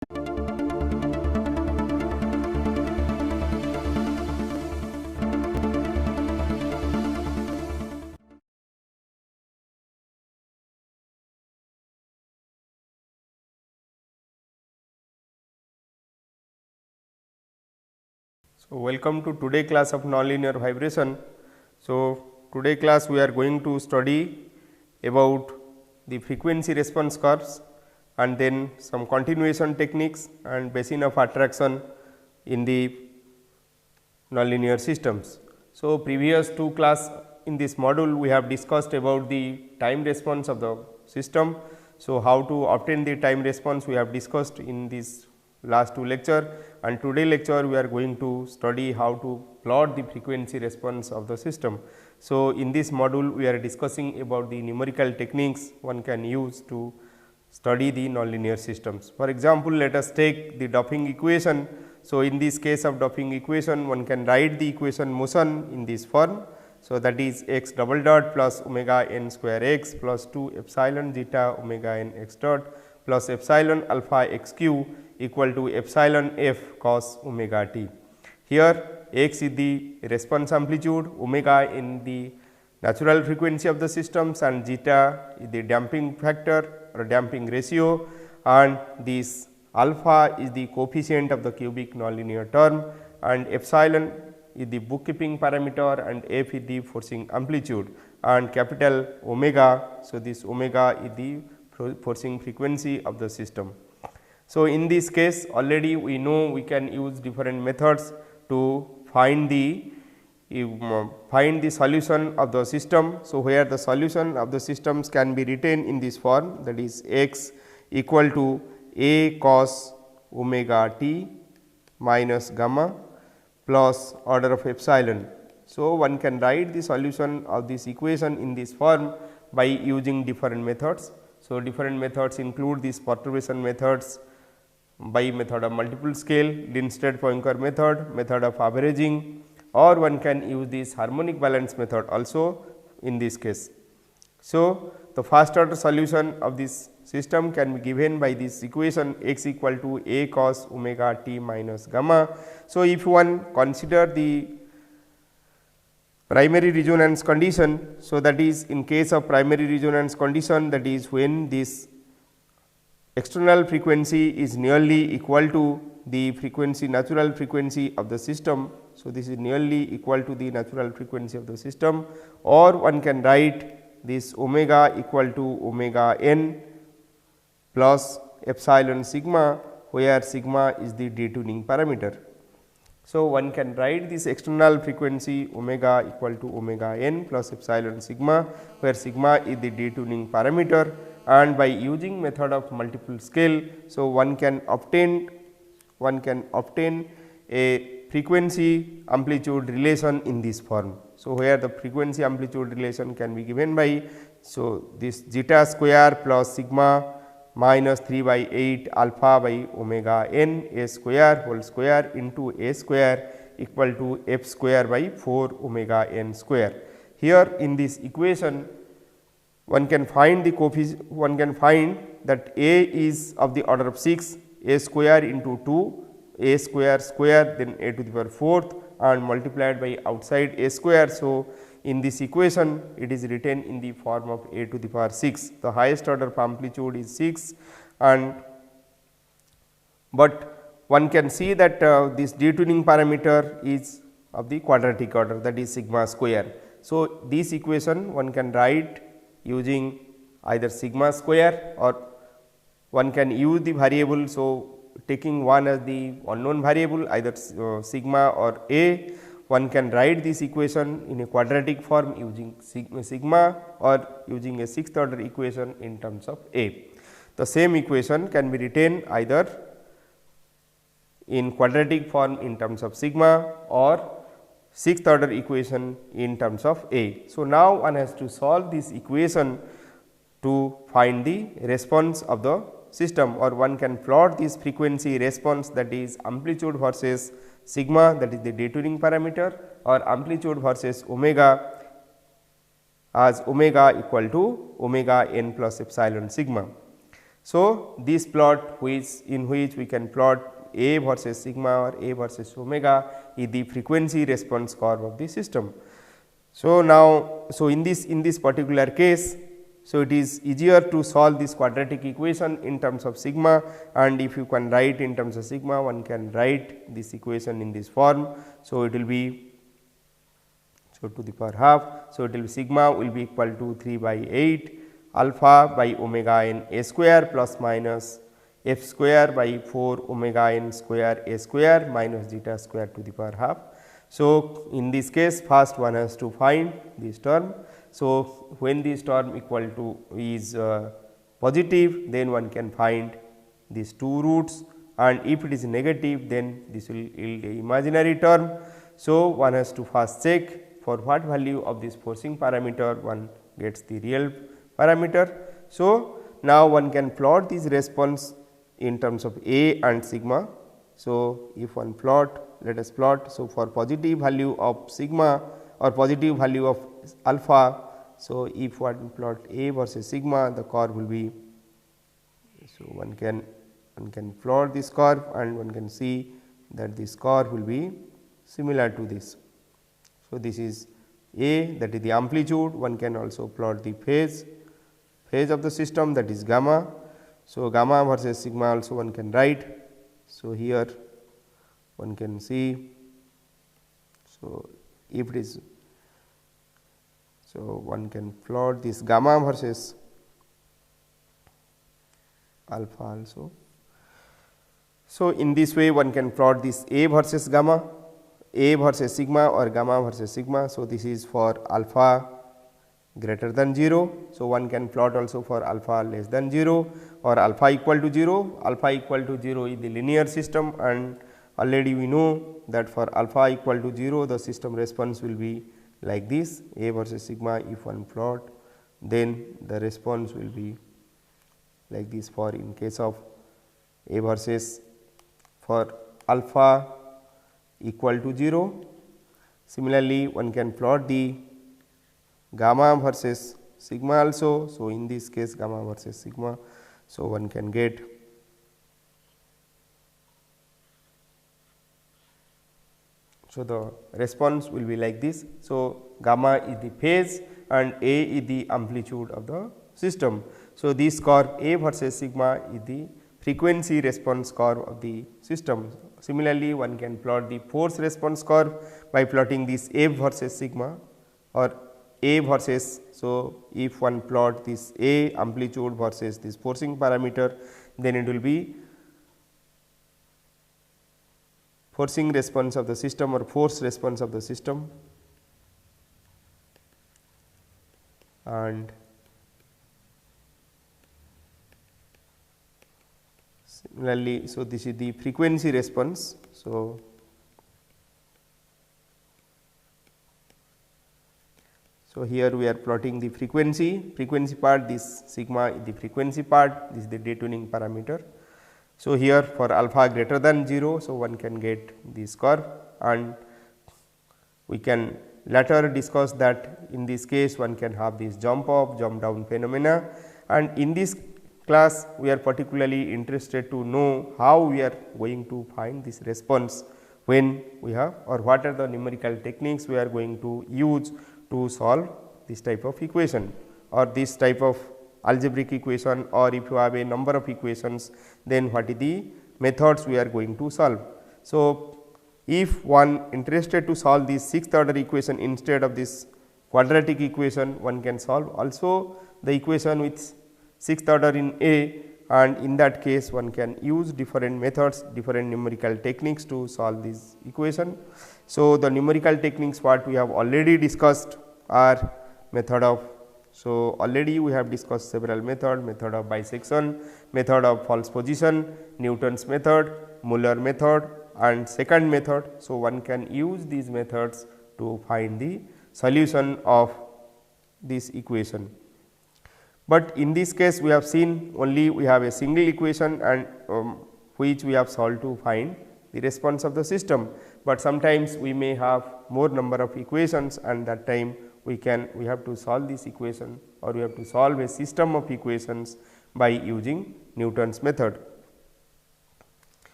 So, welcome to today class of nonlinear vibration. So, today class we are going to study about the frequency response curves and then some continuation techniques and basin of attraction in the nonlinear systems. So, previous two class in this module we have discussed about the time response of the system. So, how to obtain the time response we have discussed in this last two lecture, and today lecture we are going to study how to plot the frequency response of the system. So, in this module we are discussing about the numerical techniques one can use to study the nonlinear systems. For example, let us take the Doppling equation. So, in this case of Doppling equation one can write the equation motion in this form. So, that is x double dot plus omega n square x plus 2 epsilon zeta omega n x dot plus epsilon alpha x q equal to epsilon f cos omega t. Here x is the response amplitude, omega in the natural frequency of the systems, and zeta is the damping factor or damping ratio, and this alpha is the coefficient of the cubic nonlinear term, and epsilon is the bookkeeping parameter, and f is the forcing amplitude, and capital omega. So, this omega is the forcing frequency of the system. So, in this case already we know we can use different methods to find the solution of the system. So, where the solution of the systems can be written in this form, that is x equal to a cos omega t minus gamma plus order of epsilon. So, one can write the solution of this equation in this form by using different methods. So, different methods include these perturbation methods, by method of multiple scale, Lindstedt-Poincare method, method of averaging, or one can use this harmonic balance method also in this case. So, the first order solution of this system can be given by this equation x equal to a cos omega t minus gamma. So, if one consider the primary resonance condition, so that is in case of primary resonance condition, that is when this external frequency is nearly equal to the frequency natural frequency of the system. So, this is nearly equal to the natural frequency of the system, or one can write this omega equal to omega n plus epsilon sigma, where sigma is the detuning parameter. So, one can write this external frequency omega equal to omega n plus epsilon sigma, where sigma is the detuning parameter, and by using method of multiple scale. So, one can obtain a frequency amplitude relation in this form. So, where the frequency amplitude relation can be given by, so this zeta square plus sigma minus 3 by 8 alpha by omega n a square whole square into a square equal to f square by 4 omega n square. Here in this equation one can find the coefficient, one can find that a is of the order of 6, a square into 2, a square square, then a to the power 4th and multiplied by outside a square. So, in this equation it is written in the form of a to the power 6. The highest order of amplitude is 6, and but one can see that this detuning parameter is of the quadratic order, that is sigma square. So, this equation one can write using either sigma square, or one can use the variable. So, taking one as the unknown variable either sigma or a, one can write this equation in a quadratic form using sigma or using a sixth order equation in terms of a. The same equation can be written either in quadratic form in terms of sigma or sixth order equation in terms of a. So, now one has to solve this equation to find the response of the system, or one can plot this frequency response, that is amplitude versus sigma, that is the detuning parameter, or amplitude versus omega as omega equal to omega n plus epsilon sigma. So, this plot in which we can plot A versus sigma or A versus omega is the frequency response curve of the system. So, now, in this particular case, so it is easier to solve this quadratic equation in terms of sigma, and if you can write in terms of sigma, one can write this equation in this form. So, it will be to the power half. So, it will be sigma will be equal to 3 by 8 alpha by omega n a square plus minus f square by 4 omega n square a square minus zeta square to the power half. So, in this case first one has to find this term. So, when this term equal to is positive, then one can find these two roots, and if it is negative, then this will yield a imaginary term. So, one has to first check for what value of this forcing parameter one gets the real parameter. So, now one can plot this response in terms of A and sigma. So, if one plot, let us plot. So, for positive value of sigma or positive value of alpha. So, if one plot A versus sigma, the curve will be, so one can plot this curve and one can see that this curve will be similar to this. So, this is A, that is the amplitude. One can also plot the phase of the system, that is gamma. So, gamma versus sigma also one can write. So, here one can see. So, if it is, so one can plot this gamma versus alpha also. So, in this way one can plot this A versus gamma, A versus sigma or gamma versus sigma. So, this is for alpha greater than 0. So, one can plot also for alpha less than 0 or alpha equal to 0. Alpha equal to 0 is the linear system, and already we know that for alpha equal to 0, the system response will be like this A versus sigma. If one plot, then the response will be like this for in case of A versus for alpha equal to 0. Similarly, one can plot the gamma versus sigma also. So, in this case gamma versus sigma. So, one can get so the response will be like this. So, gamma is the phase and A is the amplitude of the system. So, this curve A versus sigma is the frequency response curve of the system. Similarly, one can plot the force response curve by plotting this F versus sigma or A versus. So, if one plot this A amplitude versus this forcing parameter, then it will be forcing response of the system or force response of the system, and similarly, so this is the frequency response. So, here we are plotting the frequency part, this sigma is the frequency part, this is the detuning parameter. So, here for alpha greater than 0, so one can get this curve, and we can later discuss that in this case one can have this jump up, jump down phenomena, and in this class we are particularly interested to know how we are going to find this response when we have, or what are the numerical techniques we are going to use to solve this type of equation or this type of algebraic equation, or if you have a number of equations, then what is the methods we are going to solve. So, if one interested to solve this sixth order equation instead of this quadratic equation, one can solve also the equation with sixth order in A, and in that case one can use different methods, different numerical techniques to solve this equation. So, the numerical techniques what we have already discussed are method of, so already we have discussed several method of bisection, method of false position, Newton's method, Muller method and second method. So, one can use these methods to find the solution of this equation. But in this case we have seen only we have a single equation and which we have solved to find the response of the system, but sometimes we may have more number of equations, and that time we have to solve this equation or we have to solve a system of equations by using Newton's method.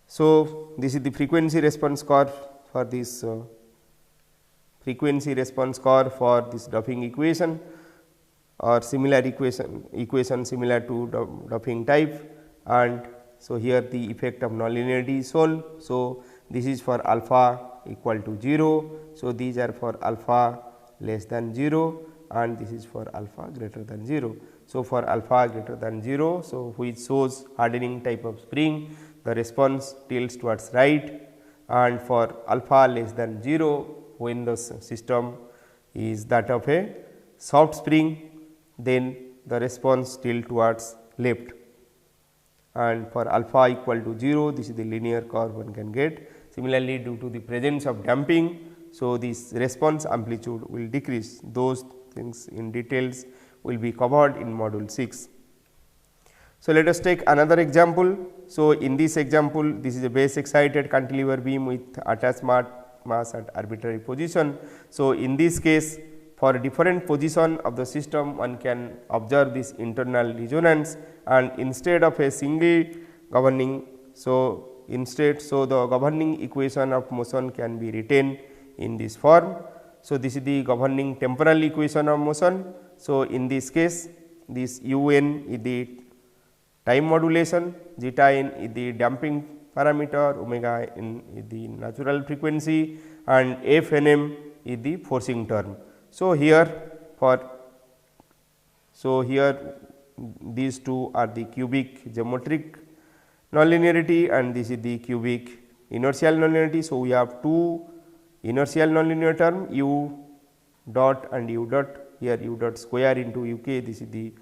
So, this is the frequency response curve for this frequency response curve for this Doppling equation or similar equation similar to Doppling type, and so here the effect of nonlinearity is shown. So, this is for alpha equal to 0. So, these are for alpha less than 0 and this is for alpha greater than 0. So, for alpha greater than 0, so which shows hardening type of spring, the response tilts towards right, and for alpha less than 0, when the system is that of a soft spring, then the response tilts towards left, and for alpha equal to 0, this is the linear curve one can get. Similarly, due to the presence of damping, so this response amplitude will decrease. Those things in details will be covered in module 6. So, let us take another example. So, in this example, this is a base excited cantilever beam with attached mass at arbitrary position. So, in this case, for a different position of the system, one can observe this internal resonance, and instead of a single governing, so the governing equation of motion can be written in this form. So, this is the governing temporal equation of motion. So, in this case, this u n is the time modulation, zeta n is the damping parameter, omega n is the natural frequency, and f n m is the forcing term. So, here these two are the cubic geometric nonlinearity and this is the cubic inertial nonlinearity. So, we have two inertial nonlinear term u dot and u dot, here u dot square into u k, this is the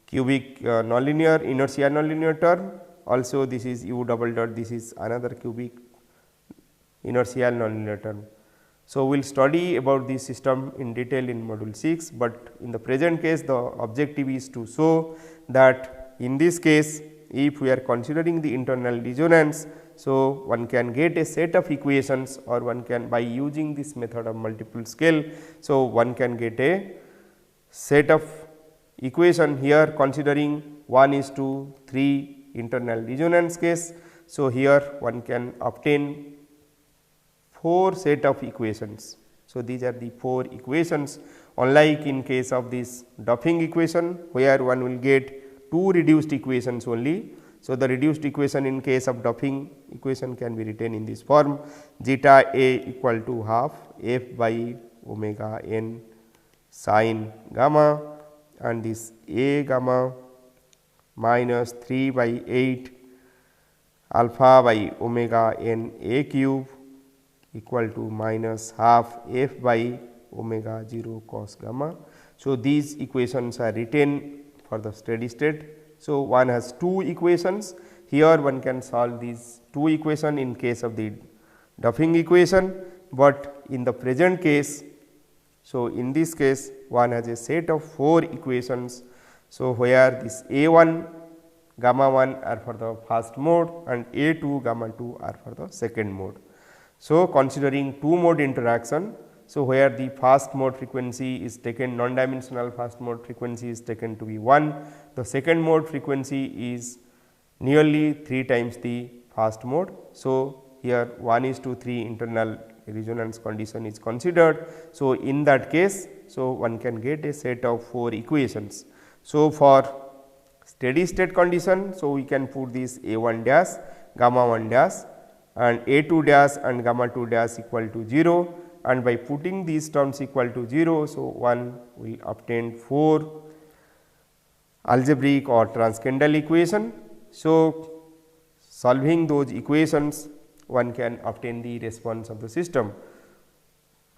cubic nonlinear inertial nonlinear term, also this is u double dot, this is another cubic inertial nonlinear term. So, we will study about this system in detail in module 6, but in the present case the objective is to show that in this case if we are considering the internal resonance. So, one can get a set of equations, or one can by using this method of multiple scale. So, one can get a set of equation here considering 1:3 internal resonance case. So, here one can obtain 4 set of equations. So, these are the 4 equations, unlike in case of this Doppling equation where one will get 2 reduced equations only. So, the reduced equation in case of Doppling equation can be written in this form: zeta a equal to half f by omega n sin gamma, and this a gamma minus 3 by 8 alpha by omega n a cube equal to minus half f by omega 0 cos gamma. So, these equations are written for the steady state. So, one has 2 equations, here one can solve these 2 equations in case of the Doppling equation, but in the present case. So, in this case one has a set of 4 equations. So, where this a 1 gamma 1 are for the first mode and a 2 gamma 2 are for the second mode. So, considering 2 mode interaction, so where the first mode frequency is taken, non-dimensional first mode frequency is taken to be 1, the second mode frequency is nearly 3 times the first mode. So, here 1:3 internal resonance condition is considered. So, in that case, so one can get a set of 4 equations. So, for steady state condition, so we can put this a 1 dash, gamma 1 dash and a 2 dash and gamma 2 dash equal to 0, and by putting these terms equal to 0. So, one will obtain 4 algebraic or transcendal equation. So, solving those equations one can obtain the response of the system,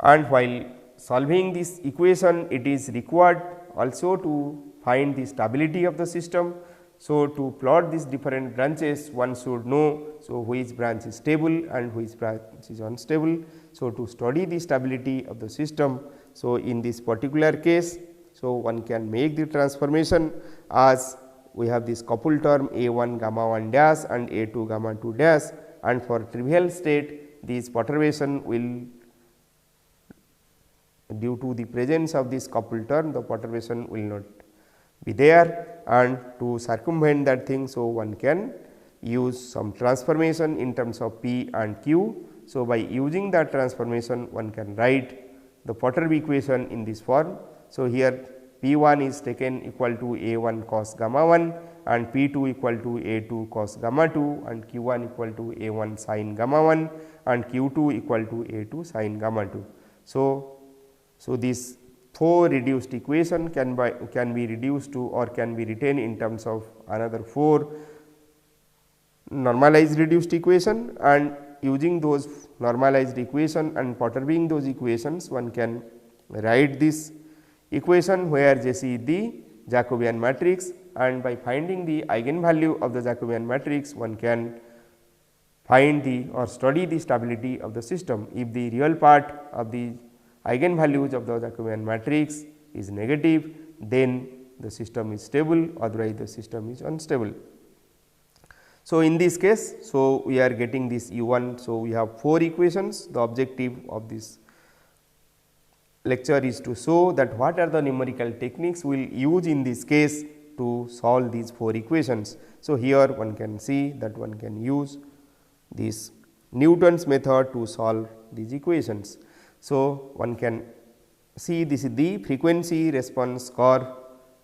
and while solving this equation it is required also to find the stability of the system. So, to plot these different branches one should know, so which branch is stable and which branch is unstable. So, to study the stability of the system, so in this particular case, so one can make the transformation as we have this coupled term a 1 gamma 1 dash and a 2 gamma 2 dash, and for trivial state this perturbation will, due to the presence of this coupled term, the perturbation will not be there, and to circumvent that thing. So, one can use some transformation in terms of P and Q. So, by using that transformation one can write the Potter equation in this form. So, here P 1 is taken equal to A 1 cos gamma 1 and P 2 equal to A 2 cos gamma 2 and Q 1 equal to A 1 sin gamma 1 and Q 2 equal to A 2 sin gamma 2. So, this 4 reduced equation can be reduced to or can be written in terms of another 4 normalized reduced equation, and using those normalized equation and perturbing those equations one can write this equation where Jc is the Jacobian matrix, and by finding the eigenvalue of the Jacobian matrix one can find the or study the stability of the system. If the real part of the eigenvalues of the Jacobian matrix is negative, then the system is stable, otherwise the system is unstable. So, in this case, so we are getting this U 1. So, we have 4 equations. The objective of this lecture is to show that what are the numerical techniques we will use in this case to solve these 4 equations. So, here one can see that one can use this Newton's method to solve these equations. So, one can see this is the frequency response curve.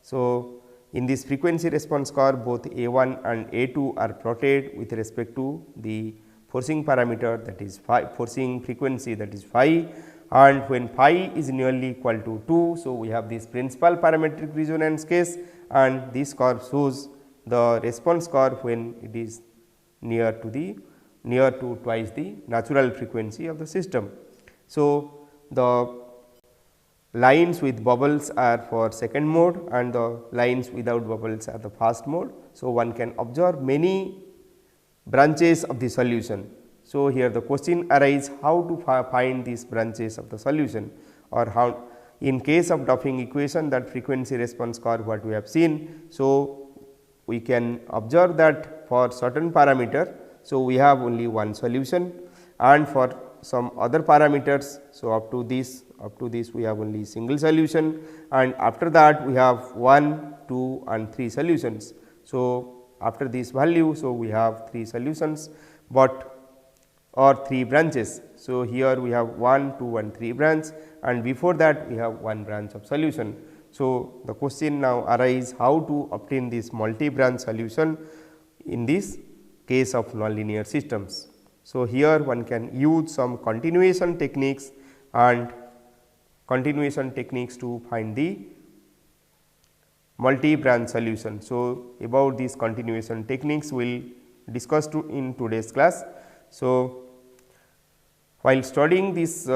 So, in this frequency response curve both A 1 and A 2 are plotted with respect to the forcing parameter, that is phi, forcing frequency, that is phi, and when phi is nearly equal to 2. So, we have this principal parametric resonance case, and this curve shows the response curve when it is near to twice the natural frequency of the system. So, the lines with bubbles are for second mode and the lines without bubbles are the first mode. So, one can observe many branches of the solution. So, here the question arises how to find these branches of the solution, or how in case of Doppling equation that frequency response curve what we have seen. So, we can observe that for certain parameter. So, we have only one solution, and for some other parameters. So, up to this we have only single solution, and after that we have 1, 2 and 3 solutions. So, after this value, so we have 3 solutions, but or 3 branches. So, here we have 1, 2 and 3 branch, and before that we have 1 branch of solution. So, the question now arises how to obtain this multi branch solution in this case of nonlinear systems. So, here one can use some continuation techniques to find the multi branch solution. So, about these continuation techniques we will discuss in today's class. So, while studying this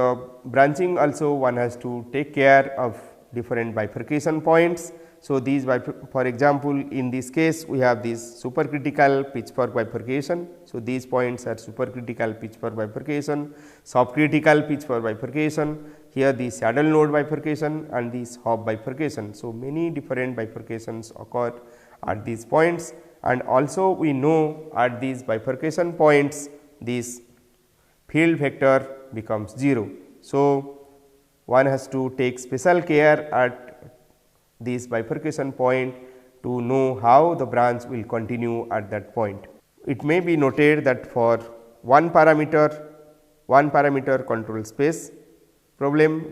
branching also one has to take care of different bifurcation points. So, these for example, in this case we have this supercritical pitchfork bifurcation. So, these points are supercritical pitchfork bifurcation, subcritical pitchfork bifurcation, here the saddle node bifurcation and this hop bifurcation. So, many different bifurcations occur at these points, and also we know at these bifurcation points this field vector becomes 0. So, one has to take special care at this bifurcation point to know how the branch will continue at that point. It may be noted that for one parameter control space problem,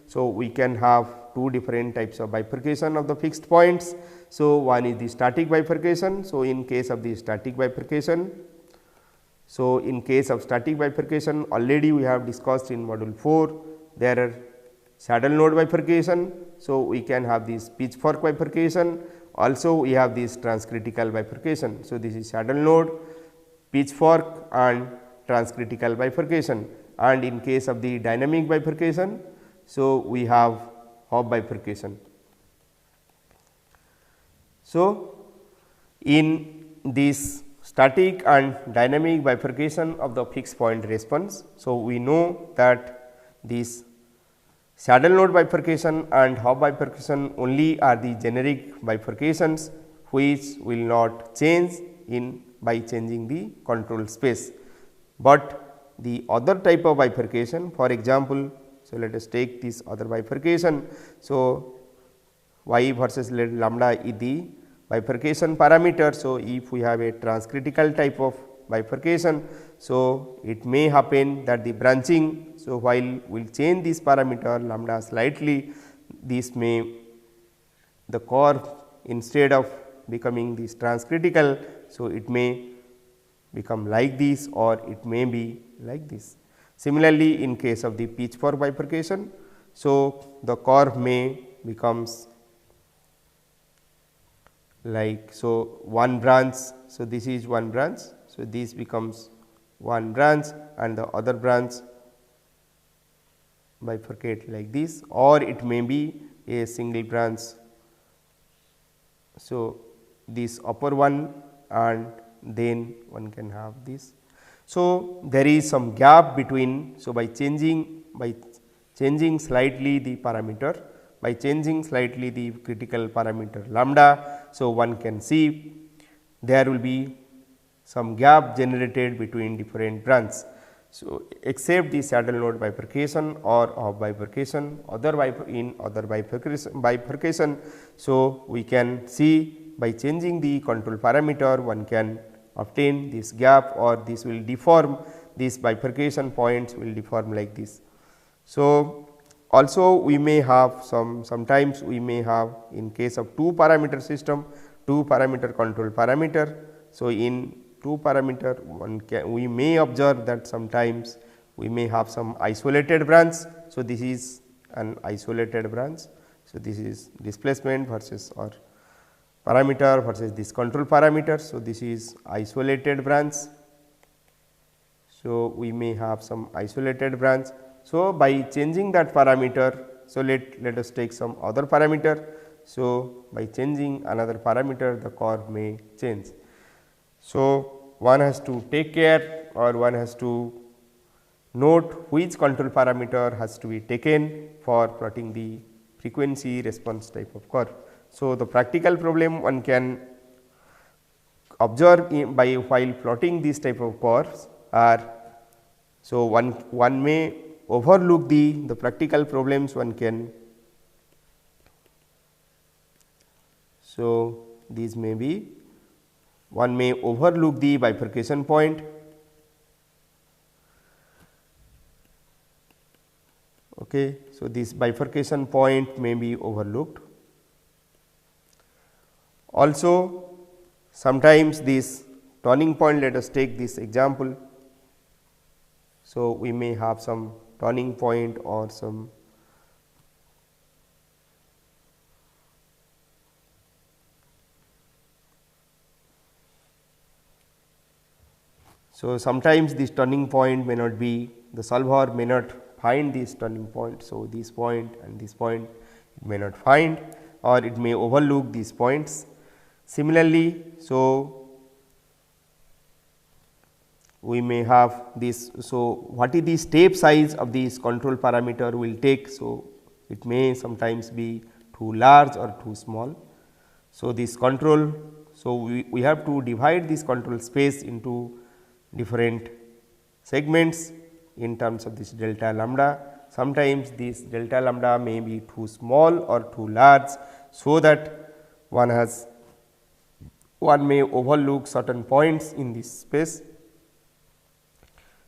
So, we can have 2 different types of bifurcation of the fixed points. So, one is the static bifurcation. So, in case of the static bifurcation, already we have discussed in module 4, there are saddle node bifurcation. So, we can have this pitchfork bifurcation, also we have this transcritical bifurcation. So, this is saddle node, pitchfork and transcritical bifurcation, and in case of the dynamic bifurcation, so we have hop bifurcation. So, in this static and dynamic bifurcation of the fixed point response, so we know that this saddle node bifurcation and hop bifurcation only are the generic bifurcations which will not change by changing the control space, but the other type of bifurcation, for example, so let us take this other bifurcation. So, y versus lambda is the bifurcation parameter. So, if we have a transcritical type of bifurcation, so it may happen that the branching. So, while we will change this parameter lambda slightly, this may the curve instead of becoming this transcritical. So, it may become like this or it may be like this. Similarly, in case of the pitchfork bifurcation, so the curve may becomes like, so one branch. So, this is one branch. So, this becomes one branch and the other branch bifurcate like this, or it may be a single branch. So, this upper one and then one can have this. So, there is some gap between. So, by changing slightly the parameter, by changing slightly the critical parameter lambda. So, one can see there will be some gap generated between different branches. So, except the saddle node bifurcation or off bifurcation, other bifurcation. So, we can see by changing the control parameter one can obtain this gap, or this will deform, these bifurcation points will deform like this. So, also we may have sometimes we may have, in case of two parameter system, two parameter control parameter. So, in two parameter we may observe that sometimes we may have some isolated branch. So, this is an isolated branch. So, this is displacement versus or parameter versus this control parameter. So, this is isolated branch. So, we may have some isolated branch. So, by changing that parameter, so let us take some other parameter. So, by changing another parameter the curve may change. So, one has to take care, or one has to note which control parameter has to be taken for plotting the frequency response type of curve. So, the practical problem one can observe by while plotting this type of curves are, so one may overlook the practical problems one can. So, these may be, one may overlook the bifurcation point. Okay. So, this bifurcation point may be overlooked. Also, sometimes this turning point, let us take this example. So, we may have some turning point or some sometimes this turning point may not be, the solver may not find this turning point. So, this point and this point it may not find, or it may overlook these points. Similarly, so we may have this. So, what is the step size of this control parameter will take. So, it may sometimes be too large or too small. So, this control, so we have to divide this control space into different segments in terms of this delta lambda. Sometimes this delta lambda may be too small or too large. So, that one may overlook certain points in this space.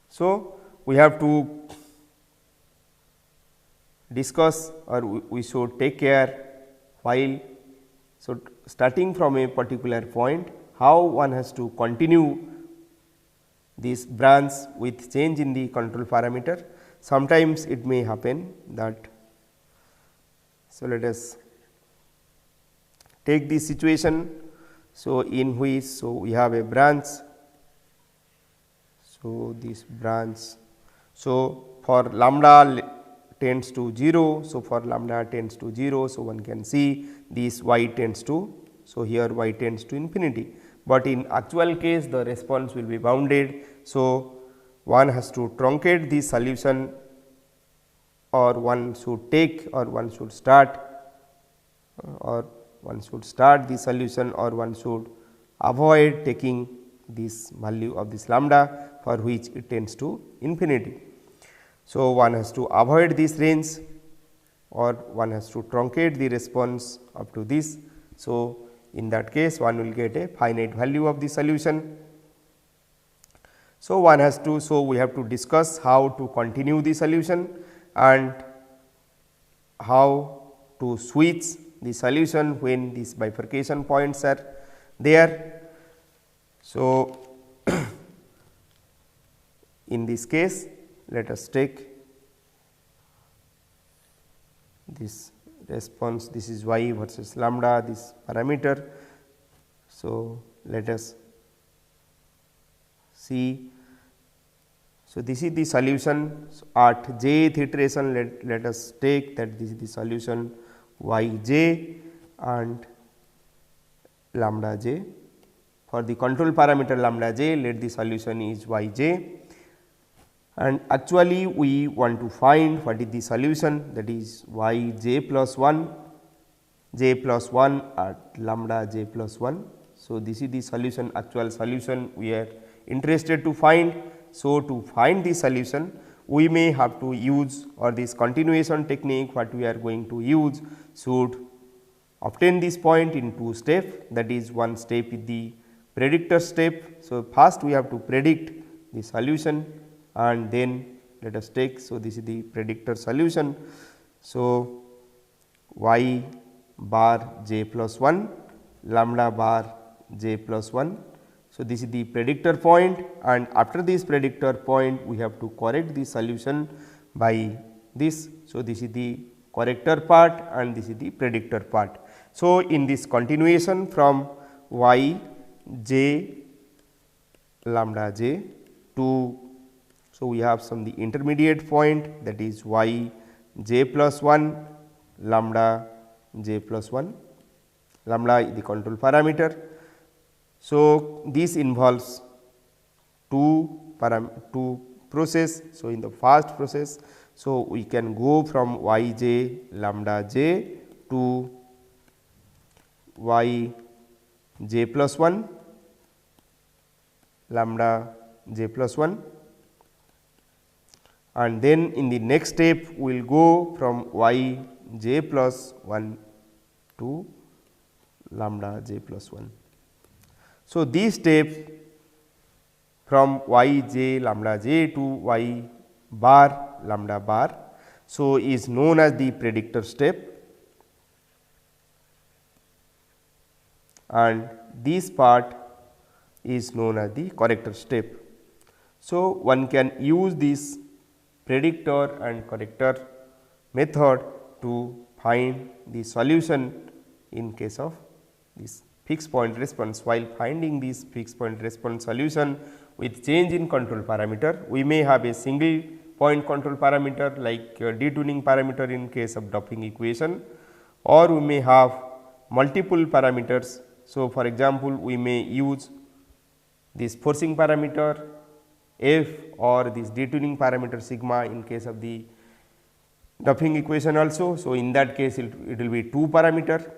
So, we have to discuss, or we should take care while, so starting from a particular point, how one has to continue this branch with change in the control parameter. Sometimes it may happen that, so let us take this situation. So, in which, so we have a branch. So, this branch, so for lambda tends to 0. So, for lambda tends to 0. So, one can see this y tends to, so here y tends to infinity, but in actual case the response will be bounded. So, one has to truncate the solution, or one should take, or one should start, the solution, or one should avoid taking this value of this lambda for which it tends to infinity. So, one has to avoid this range. or one has to truncate the response up to this. So, in that case one will get a finite value of the solution. So, one has to, so we have to discuss how to continue the solution and how to switch the solution when these bifurcation points are there. So, in this case let us take this response, this is y versus lambda, this parameter. So, let us see. So, this is the solution at jth iteration. Let us take that this is the solution y j and lambda j. For the control parameter lambda j, let the solution is y j, and actually we want to find what is the solution, that is y j plus 1 at lambda j plus 1. So, this is the solution, actual solution we are interested to find. So, to find the solution we may have to use, or this continuation technique what we are going to use should obtain this point in two steps, that is one step is the predictor step. So, first we have to predict the solution and then let us take. So, this is the predictor solution. So, y bar j plus 1 lambda bar j plus 1. So, this is the predictor point, and after this predictor point we have to correct the solution by this. So, this is the corrector part and this is the predictor part. So, in this continuation from y j lambda j to, so we have some the intermediate point, that is y j plus 1 lambda j plus 1, lambda is the control parameter. So, this involves two process. So, in the first process, so we can go from y j lambda j to y j plus 1 lambda j plus 1, and then in the next step we will go from y j plus 1 to lambda j plus 1. So, this step from y j lambda j to y bar lambda bar, so is known as the predictor step, and this part is known as the corrector step. So, one can use this predictor and corrector method to find the solution in case of this fixed point response. While finding this fixed point response solution with change in control parameter, we may have a single point control parameter like detuning parameter in case of doppling equation, or we may have multiple parameters. So, for example, we may use this forcing parameter f or this detuning parameter sigma in case of the doppling equation also. So, in that case it will be two parameter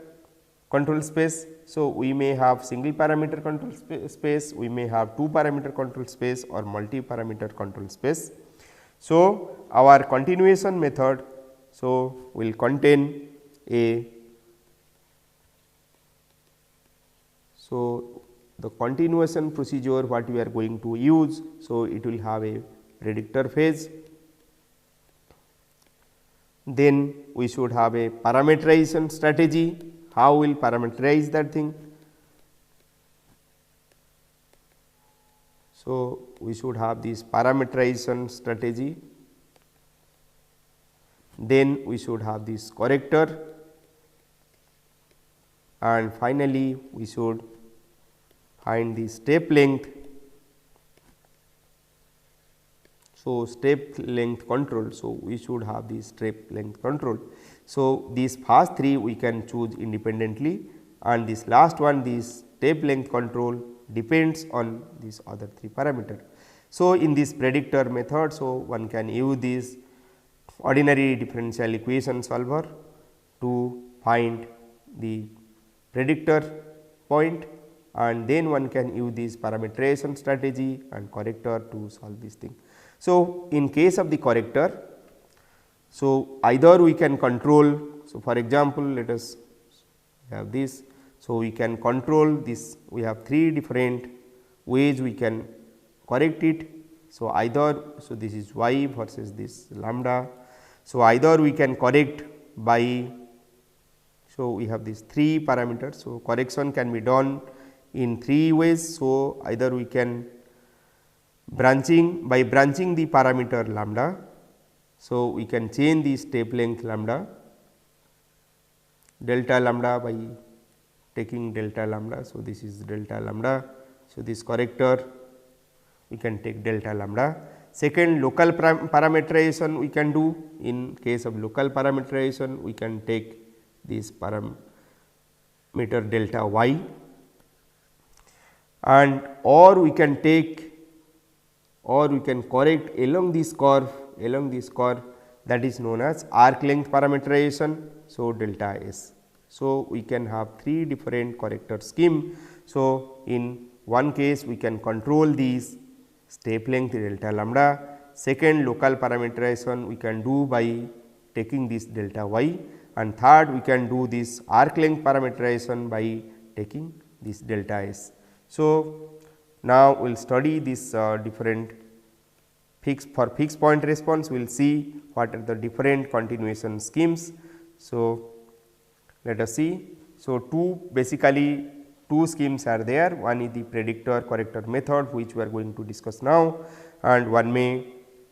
control space. So, we may have single parameter control space, we may have two parameter control space or multi parameter control space. So, our continuation method, so will contain a, so the continuation procedure what we are going to use. So, it will have a predictor phase, then we should have a parameterization strategy. How will parameterize that thing? So, we should have this parameterization strategy, then we should have this corrector, and finally, we should find the step length. So, step length control. So, we should have the step length control. So, these first three we can choose independently, and this last one, this step length control, depends on these other three parameter. So, in this predictor method, so one can use this ordinary differential equation solver to find the predictor point, and then one can use this parameterization strategy and corrector to solve this thing. So, in case of the corrector, So, either we can control. So, for example, let us have this. So, we can control this, we have 3 different ways we can correct it. So, either, so this is y versus this lambda. So, either we can correct by, so we have these 3 parameters. So, correction can be done in 3 ways. So, either we can branching by branching the parameter lambda. So, we can change the step length lambda, delta lambda by taking delta lambda. So, this is delta lambda. So, this corrector we can take delta lambda. Second, local parameterization we can do. In case of local parameterization, we can take this parameter delta y, and or we can take, or we can correct along this curve that is known as arc length parameterization. So, delta s. So, we can have 3 different corrector scheme. So, in one case we can control these step length delta lambda. Second, local parameterization we can do by taking this delta y, and third we can do this arc length parameterization by taking this delta s. So, now we will study this different fixed point response. We will see what are the different continuation schemes. So, let us see. So, basically two schemes are there. One is the predictor corrector method, which we are going to discuss now, and one may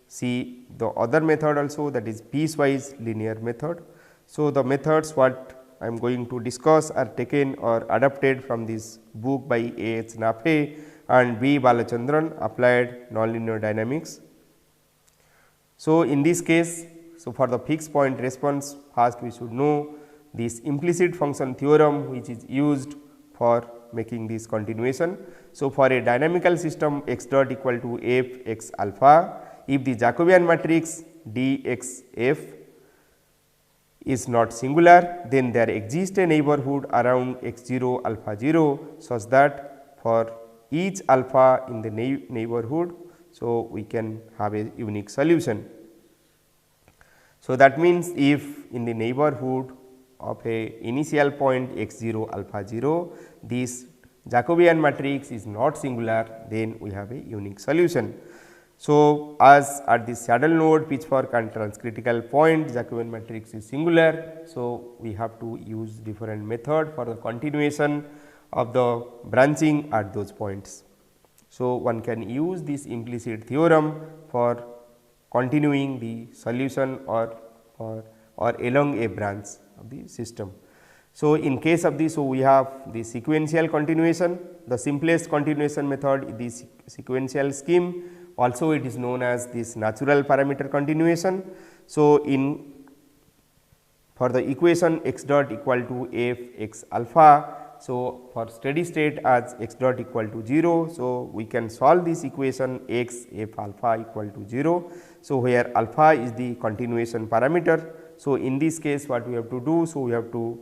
see the other method also, that is piecewise linear method. So, the methods what I am going to discuss are taken or adapted from this book by A. H. Nafe and B. Balachandran, Applied Nonlinear Dynamics. So, in this case, so for the fixed point response, first we should know this implicit function theorem, which is used for making this continuation. So, for a dynamical system x dot equal to f x alpha, if the Jacobian matrix d x f is not singular, then there exists a neighborhood around x 0 alpha 0, such that for each alpha in the neighborhood, so we can have a unique solution. So, that means if in the neighborhood of a initial point x 0 alpha 0, this Jacobian matrix is not singular, then we have a unique solution. So, as at the saddle node, pitchfork and transcritical point, Jacobian matrix is singular. So, we have to use different method for the continuation of the branching at those points. So, one can use this implicit theorem for continuing the solution or along a branch of the system. So, in case of this, so we have the sequential continuation. The simplest continuation method is the sequential scheme. Also, it is known as this natural parameter continuation. So, for the equation x dot equal to f x alpha, so for steady state as x dot equal to 0, so we can solve this equation x f alpha equal to 0. So, where alpha is the continuation parameter. So, in this case what we have to do, so we have to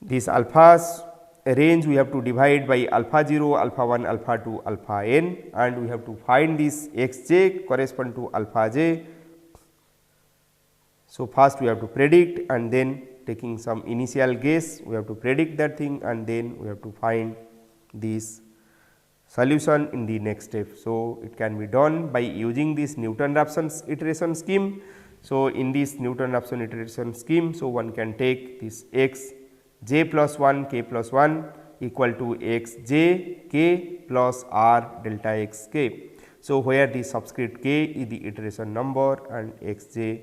this alphas range we have to divide by alpha 0, alpha 1, alpha 2, alpha n, and we have to find this x j correspond to alpha j. So, first we have to predict, and then taking some initial guess we have to predict that thing, and then we have to find this solution in the next step. So, it can be done by using this Newton-Raphson's iteration scheme. So, in this Newton-Raphson iteration scheme, so one can take this x j plus 1 k plus 1 equal to x j k plus r delta x k. So, where the subscript k is the iteration number and x j.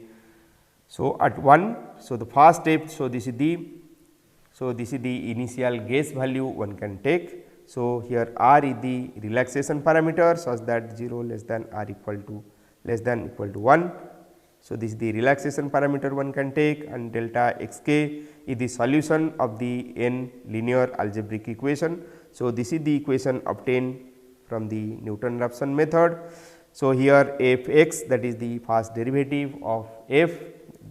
So, at 1, so the first step, so this is the initial guess value one can take. So, here r is the relaxation parameter such that 0 less than or equal to 1. So, this is the relaxation parameter one can take, and delta x k is the solution of the n linear algebraic equation. So, this is the equation obtained from the Newton-Raphson method. So, here f x, that is the first derivative of f,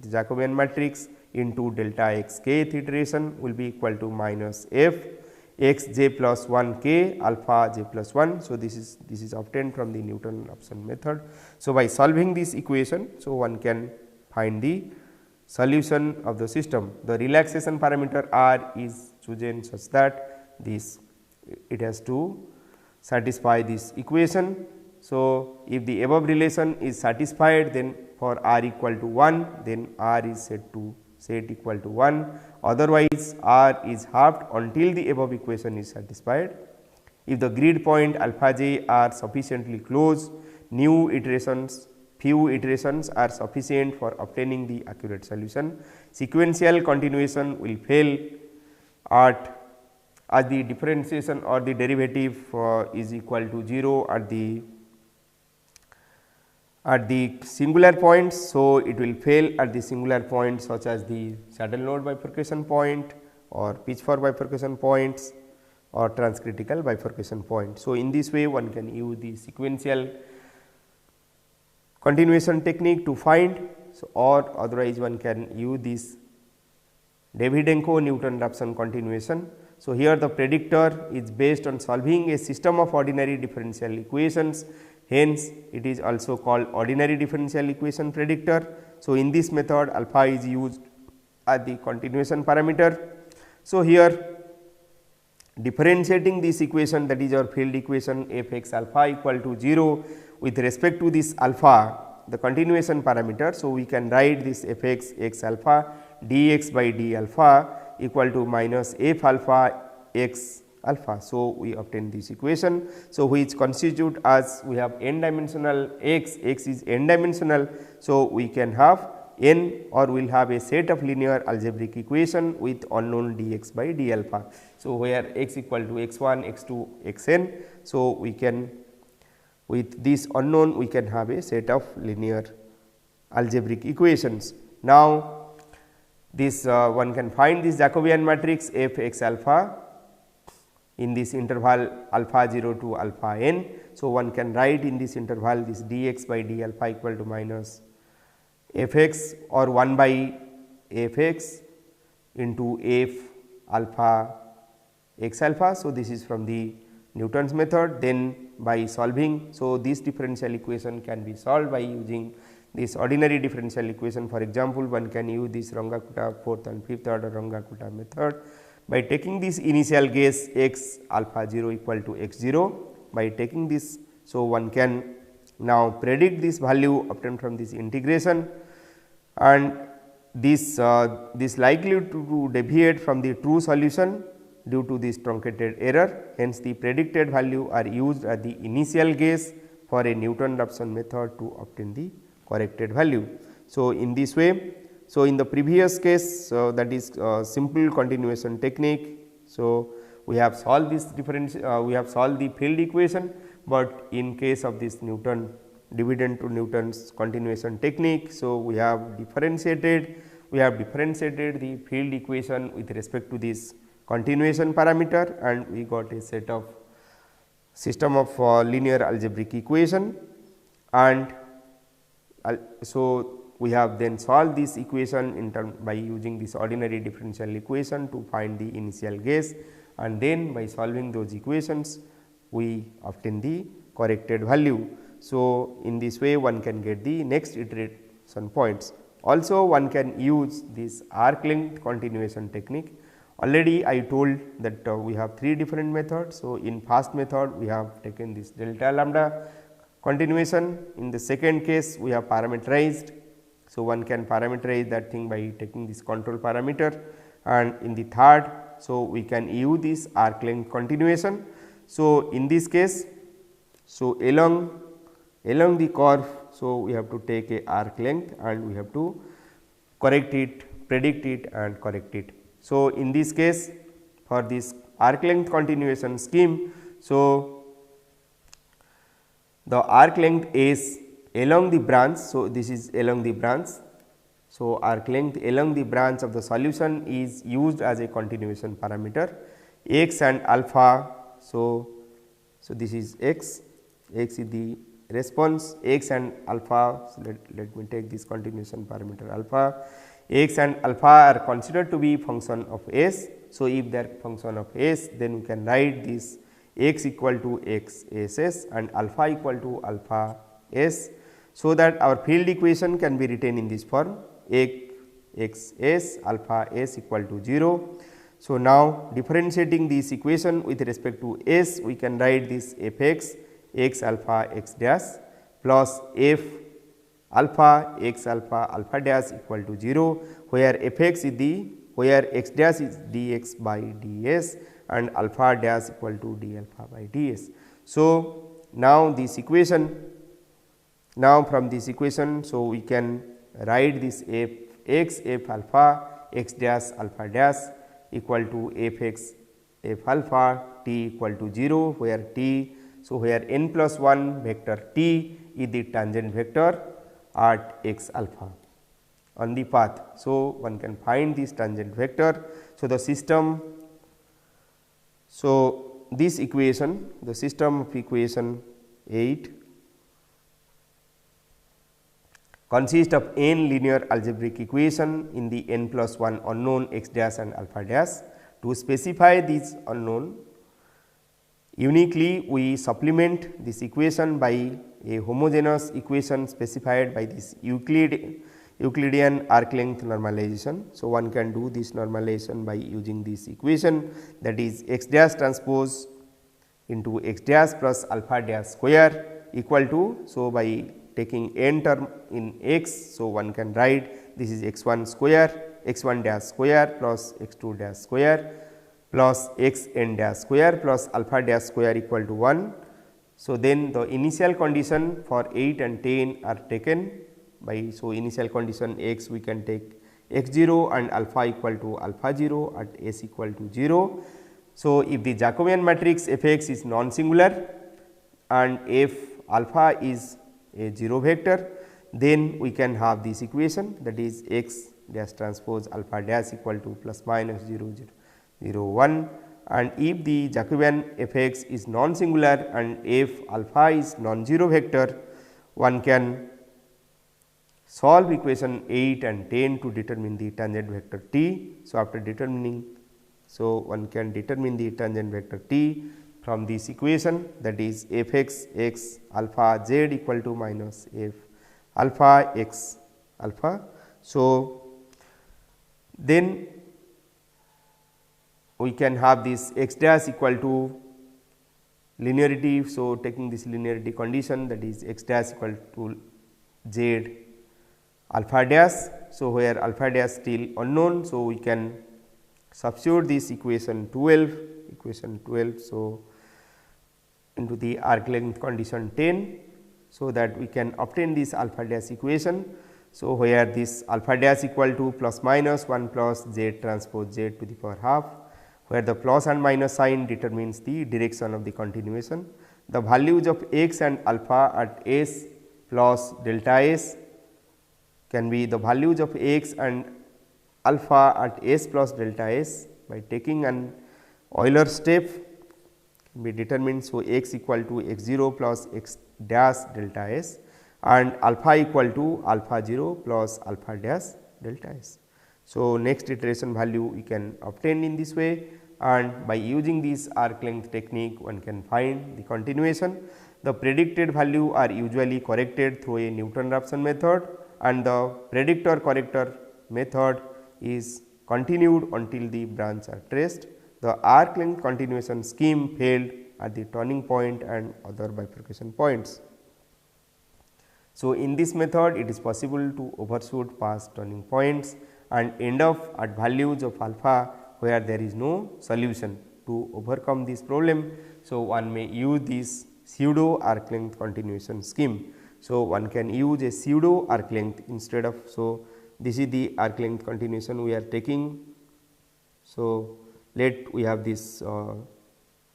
the Jacobian matrix, into delta x k iteration will be equal to minus f x j plus 1 k alpha j plus 1. So, this is obtained from the Newton-Raphson method. So, by solving this equation, so one can find the solution of the system. The relaxation parameter R is chosen such that this it has to satisfy this equation. So, if the above relation is satisfied, then for R equal to 1, then R is set equal to 1, otherwise R is halved until the above equation is satisfied. If the grid point alpha j are sufficiently close, few iterations are sufficient for obtaining the accurate solution. Sequential continuation will fail as the differentiation or the derivative is equal to 0 at the singular points. So, it will fail at the singular points such as the saddle node bifurcation point or pitchfork bifurcation points or transcritical bifurcation point. So, in this way one can use the sequential continuation technique to find, so or otherwise one can use this Davydenko-Newton-Raphson continuation. So, here the predictor is based on solving a system of ordinary differential equations, hence it is also called ordinary differential equation predictor. So, in this method alpha is used as the continuation parameter. So, here differentiating this equation, that is our field equation f x alpha equal to 0 with respect to this alpha, the continuation parameter. So, we can write this f x x alpha dx by d alpha equal to minus f alpha x alpha. So, we obtain this equation. So, which constitute as we have n dimensional x is n dimensional. So, we can have n or we will have a set of linear algebraic equation with unknown dx by d alpha. So, where x equal to x 1, x 2, x n. So, we can with this unknown we can have a set of linear algebraic equations. Now, this one can find this Jacobian matrix f x alpha in this interval alpha 0 to alpha n. So, one can write in this interval this dx by d alpha equal to minus f x or 1 by f x into f alpha x alpha. So, this is from the Newton's method. Then by solving, so this differential equation can be solved by using this ordinary differential equation. For example, one can use this Runge-Kutta 4th and 5th order Runge-Kutta method by taking this initial guess x alpha 0 equal to x 0. By taking this, so one can now predict this value obtained from this integration, and this likely to deviate from the true solution due to this truncated error. Hence, the predicted value are used as the initial guess for a Newton-Raphson method to obtain the corrected value. So, in this way, so in the previous case, that is simple continuation technique. So, we have solved this we have solved the field equation, but in case of this Newton dividend to Newton's continuation technique. So, we have differentiated the field equation with respect to this continuation parameter, and we got a set of system of linear algebraic equation, and so we have then solved this equation in term by using this ordinary differential equation to find the initial guess, and then by solving those equations we obtain the corrected value. So, in this way one can get the next iteration points. Also, one can use this arc length continuation technique. Already I told that we have 3 different methods. So, in first method we have taken this delta lambda continuation. In the second case we have parameterized. So, one can parameterize that thing by taking this control parameter, and in the third, so we can use this arc length continuation. So, in this case, so along the curve, so we have to take a arc length and we have to correct it, predict it and correct it. So, in this case for this arc length continuation scheme, so the arc length is along the branch. So, this is along the branch. So, arc length along the branch of the solution is used as a continuation parameter x and alpha. So, this is x is the response, x and alpha. So, let me take this continuation parameter alpha. X and alpha are considered to be function of s. So, if they are function of s, then we can write this x equal to x s s and alpha equal to alpha s. so that our field equation can be written in this form x s alpha s equal to 0. So, now differentiating this equation with respect to s, we can write this f x x alpha x dash plus f alpha x alpha alpha dash equal to 0, where f x is the where x dash is dx by ds and alpha dash equal to d alpha by ds. So, now this equation, now from this equation, so we can write this f x f alpha x dash alpha dash equal to f x f alpha t equal to 0, where t, so where n plus 1 vector t is the tangent vector at x alpha on the path. So, one can find this tangent vector. So, the system, so this equation, the system of equation 8 consists of n linear algebraic equation in the n plus 1 unknown x dash and alpha dash. To specify this unknown uniquely, we supplement this equation by a homogeneous equation specified by this Euclidean arc length normalization. So, one can do this normalization by using this equation, that is x dash transpose into x dash plus alpha dash square equal to. So, by taking n term in x, so one can write this is x 1 square x 1 dash square plus x 2 dash square plus x n dash square plus alpha dash square equal to 1. So, then the initial condition for 8 and 10 are taken by, so initial condition x we can take x 0 and alpha equal to alpha 0 at s equal to 0. So, if the Jacobian matrix f x is non singular and f alpha is a 0 vector, then we can have this equation, that is x dash transpose alpha dash equal to plus minus 0 0 0 1, and if the Jacobian f x is non singular and f alpha is non-zero vector, one can solve equation 8 and 10 to determine the tangent vector t. So, after determining, so one can determine the tangent vector t from this equation, that is f x x alpha z equal to minus f alpha x alpha. So, then we can have this x dash equal to linearity. So, taking this linearity condition, that is x dash equal to z alpha dash. So, where alpha dash still unknown. So, we can substitute this equation 12. So, into the arc length condition 10. So, that we can obtain this alpha dash equation. So, where this alpha dash equal to plus minus 1 plus z transpose z to the power half, where the plus and minus sign determines the direction of the continuation. The values of x and alpha at s plus delta s can be the values of x and alpha at s plus delta s by taking an Euler step can be determined. So, x equal to x 0 plus x dash delta s and alpha equal to alpha 0 plus alpha dash delta s. So, next iteration value we can obtain in this way, and by using this arc length technique one can find the continuation. The predicted value are usually corrected through a Newton-Raphson method, and the predictor corrector method is continued until the branches are traced. The arc length continuation scheme failed at the turning point and other bifurcation points. So, in this method it is possible to overshoot past turning points and end up at values of alpha where there is no solution. To overcome this problem, so one may use this pseudo arc length continuation scheme. So, one can use a pseudo arc length instead of, so this is the arc length continuation we are taking. So, let we have this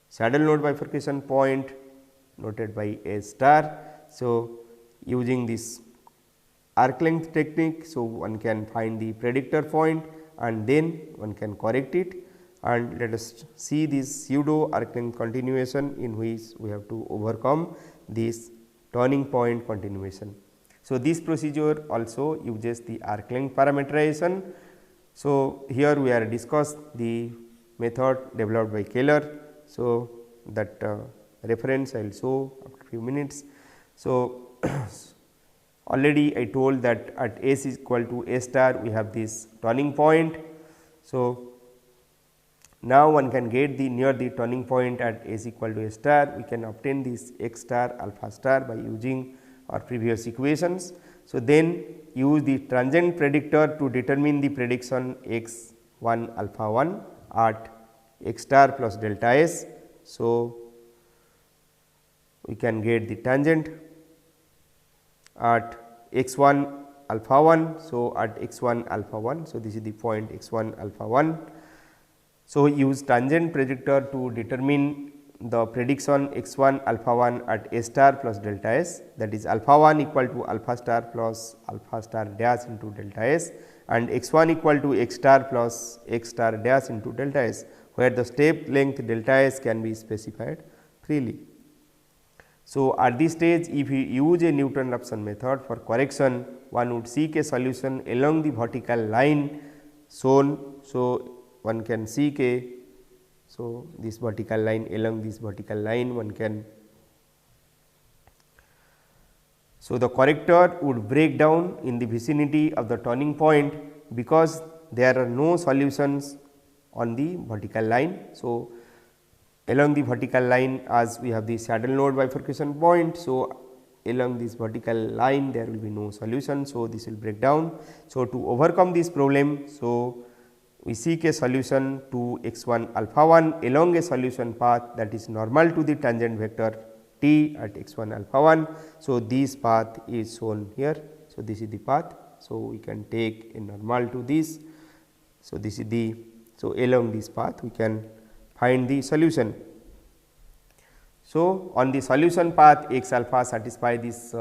saddle node bifurcation point noted by a star. So, using this arc length technique, so one can find the predictor point and then one can correct it, and let us see this pseudo arc length continuation in which we have to overcome this turning point continuation. So, this procedure also uses the arc length parameterization. So, here we are discussed the method developed by Keller. So, that reference I will show after few minutes. So, already I told that at S is equal to A star we have this turning point. So, now one can get the near the turning point at S equal to A star, we can obtain this x star alpha star by using our previous equations. So, then use the transient predictor to determine the prediction x 1 alpha 1 at x star plus delta S. So, we can get the tangent at x 1 alpha 1. So, at x 1 alpha 1. So, this is the point x 1 alpha 1. So, use tangent predictor to determine the prediction x 1 alpha 1 at A star plus delta S, that is alpha 1 equal to alpha star plus alpha star dash into delta S, and x 1 equal to x star plus x star dash into delta S, where the step length delta S can be specified freely. So, at this stage if we use a Newton-Raphson method for correction, one would seek a solution along the vertical line shown. So, one can seek a, so this vertical line, along this vertical line one can, so the corrector would break down in the vicinity of the turning point, because there are no solutions on the vertical line. So, along the vertical line, as we have the saddle node bifurcation point. So, along this vertical line there will be no solution. So, this will break down. So, to overcome this problem, so we seek a solution to x 1 alpha 1 along a solution path that is normal to the tangent vector t at x 1 alpha 1. So, this path is shown here. So, this is the path. So, we can take a normal to this. So, this is the, so along this path we can find the solution. So, on the solution path x alpha satisfy this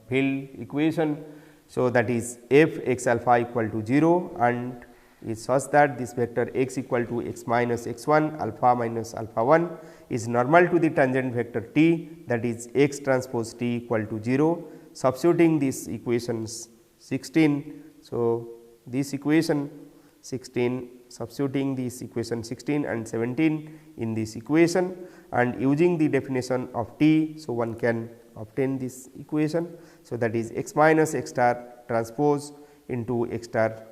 field equation. So, that is f x alpha equal to 0 and is such that this vector x equal to x minus x 1 alpha minus alpha 1 is normal to the tangent vector t, that is x transpose t equal to 0. Substituting this equations 16. So, this equation 16, substituting this equation 16 and 17 in this equation and using the definition of t. So, one can obtain this equation. So, that is x minus x star transpose into x star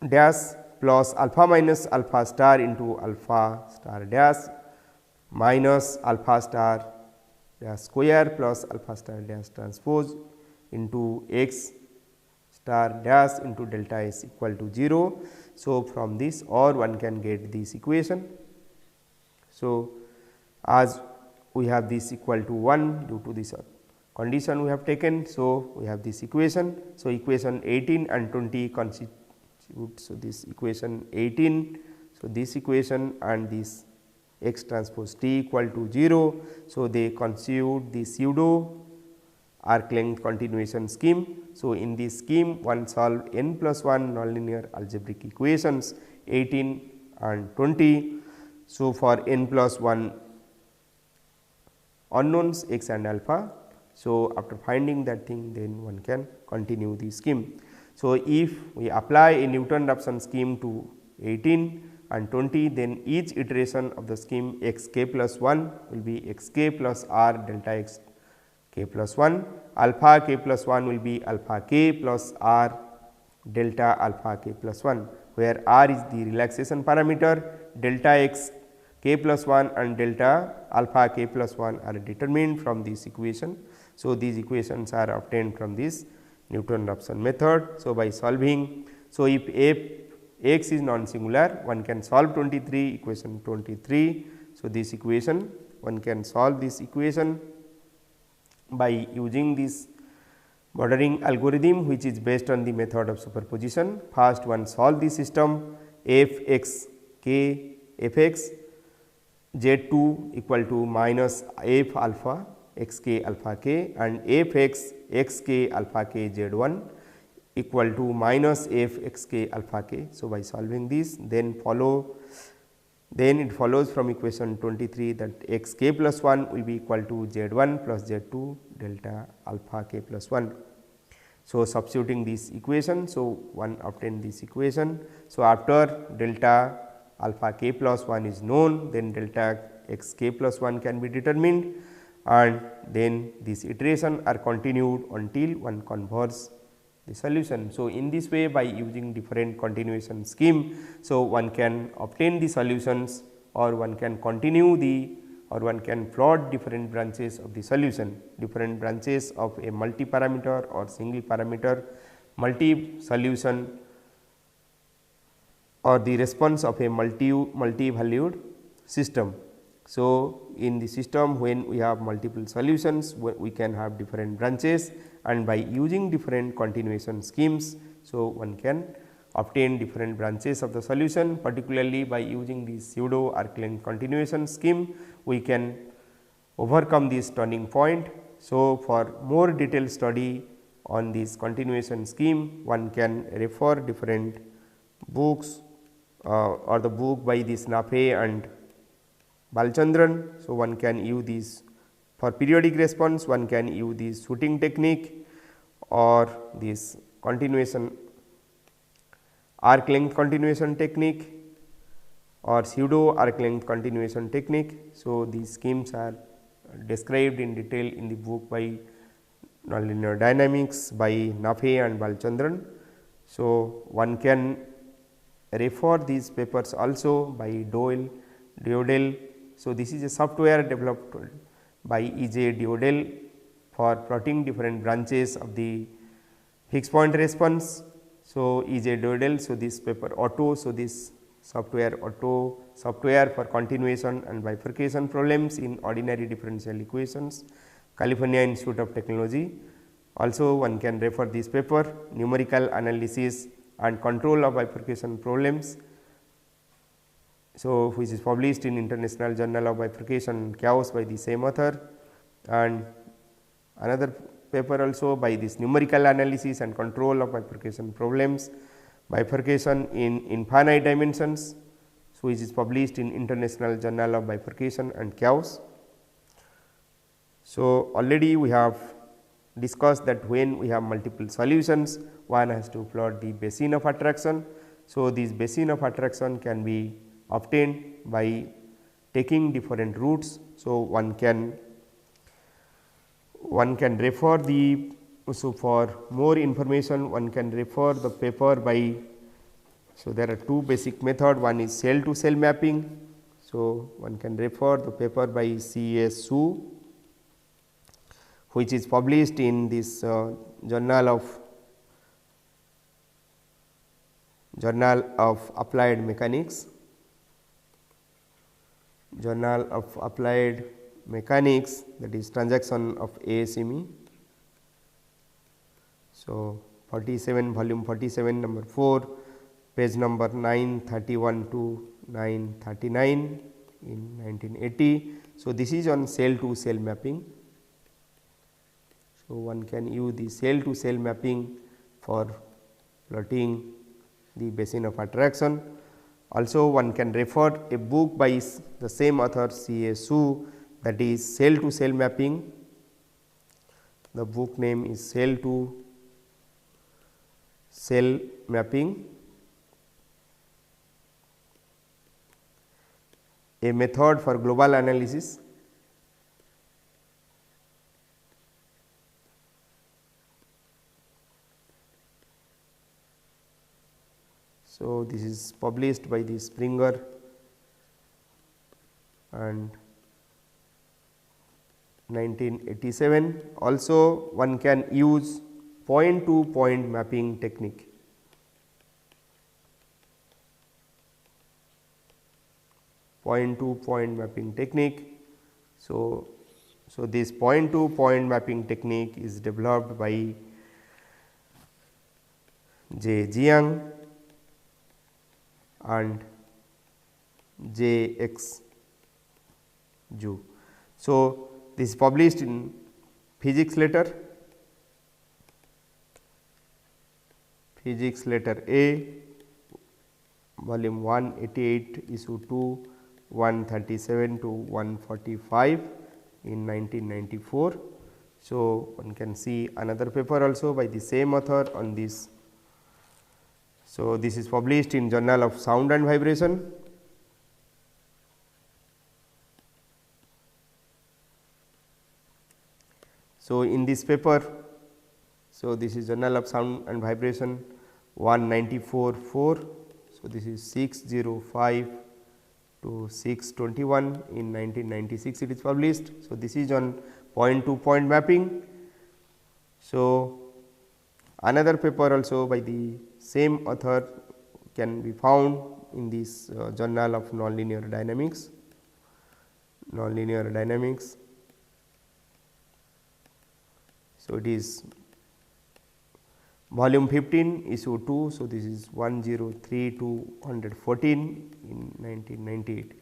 dash plus alpha minus alpha star into alpha star dash minus alpha star dash square plus alpha star dash transpose into x star dash into delta S equal to 0. So, from this or one can get this equation. So, as we have this equal to 1 due to this condition we have taken. So, we have this equation. So, equation 18 and 20 constitute. So, this equation 18. So, this equation and this x transpose t equal to 0. So, they constitute the pseudo arc length continuation scheme. So, in this scheme one solve n plus 1 nonlinear algebraic equations 18 and 20. So, for n plus 1 unknowns x and alpha. So, after finding that thing, then one can continue the scheme. So, if we apply a Newton-Raphson scheme to 18 and 20, then each iteration of the scheme x k plus 1 will be x k plus r delta x k plus 1, alpha k plus 1 will be alpha k plus r delta alpha k plus 1, where r is the relaxation parameter, delta x k plus 1 and delta alpha k plus 1 are determined from this equation. So, these equations are obtained from this Newton-Raphson method. So, by solving, so if f x is non-singular, one can solve 23 equation 23. So, this equation one can solve this equation by using this bordering algorithm, which is based on the method of superposition. First one solve the system f x k f x z 2 equal to minus f alpha x k alpha k and f x x k alpha k z 1 equal to minus f x k alpha k. So, by solving this, then it follows from equation 23 that x k plus 1 will be equal to z 1 plus z 2 delta alpha k plus 1. So, substituting this equation, so one obtain this equation. So, after delta alpha k plus 1 is known, then delta x k plus 1 can be determined, and then this iteration are continued until one converges the solution. So, in this way, by using different continuation scheme, so one can obtain the solutions, or one can continue the, or one can plot different branches of the solution, different branches of a multi parameter or single parameter multi solution, or the response of a multi valued system. So, in the system when we have multiple solutions, we can have different branches, and by using different continuation schemes, so one can obtain different branches of the solution, particularly by using the pseudo arc length continuation scheme, we can overcome this turning point. So, for more detailed study on this continuation scheme, one can refer different books or the book by this Nafe and Balchandran. So, one can use this for periodic response, one can use this shooting technique or this continuation arc length continuation technique or pseudo arc length continuation technique. So, these schemes are described in detail in the book by Nonlinear Dynamics by Nafe and Balchandran. So, one can refer these papers also by Deodel. So, this is a software developed by E.J. Deodel for plotting different branches of the fixed point response. So, E.J. Deodel. So, this paper Auto. So, this software Auto software for continuation and bifurcation problems in ordinary differential equations, California Institute of Technology. Also, one can refer this paper Numerical Analysis and Control of Bifurcation Problems. So, which is published in International Journal of Bifurcation and Chaos by the same author, and another paper also by this Numerical Analysis and Control of Bifurcation Problems, Bifurcation in Infinite Dimensions, so which is published in International Journal of Bifurcation and Chaos. So, already we have discussed that when we have multiple solutions, one has to plot the basin of attraction. So, this basin of attraction can be obtained by taking different routes. So, one can refer the, so for more information one can refer the paper by, so there are two basic method, one is cell to cell mapping. So, one can refer the paper by C.A. Su, which is published in this Journal of Applied Mechanics. Journal of Applied Mechanics, that is transaction of ASME. So, 47 volume 47 number 4, page number 931 to 939 in 1980. So, this is on cell to cell mapping. So, one can use the cell to cell mapping for plotting the basin of attraction. Also, one can refer a book by the same author C.A. Su, that is cell to cell mapping. The book name is Cell to Cell Mapping, a method for global analysis. So, this is published by the Springer and 1987. Also, one can use point to point mapping technique. Point to point mapping technique. So, this point to point mapping technique is developed by J. Jiang and J. X. Zhu. So, this is published in Physics Letter, Physics Letter A, volume 188, issue 2, 137 to 145 in 1994. So, one can see another paper also by the same author on this. So, this is published in Journal of Sound and Vibration. So, in this paper, so this is Journal of Sound and Vibration 194.4. So, this is 605 to 621 in 1996 it is published. So, this is on point to point mapping. So, another paper also by the same author can be found in this Journal of Nonlinear Dynamics. So, it is volume 15 issue 2. So, this is 103 to 114 in 1998.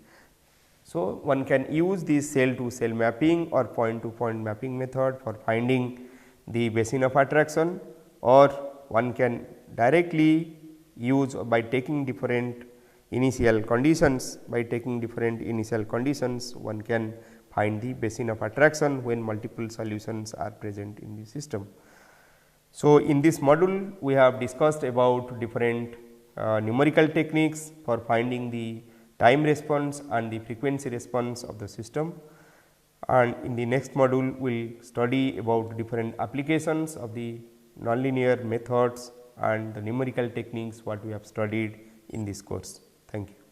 So, one can use this cell to cell mapping or point to point mapping method for finding the basin of attraction, or one can directly use by taking different initial conditions. By taking different initial conditions, one can find the basin of attraction when multiple solutions are present in the system. So, in this module we have discussed about different numerical techniques for finding the time response and the frequency response of the system, and in the next module we will study about different applications of the nonlinear methods and the numerical techniques what we have studied in this course. Thank you.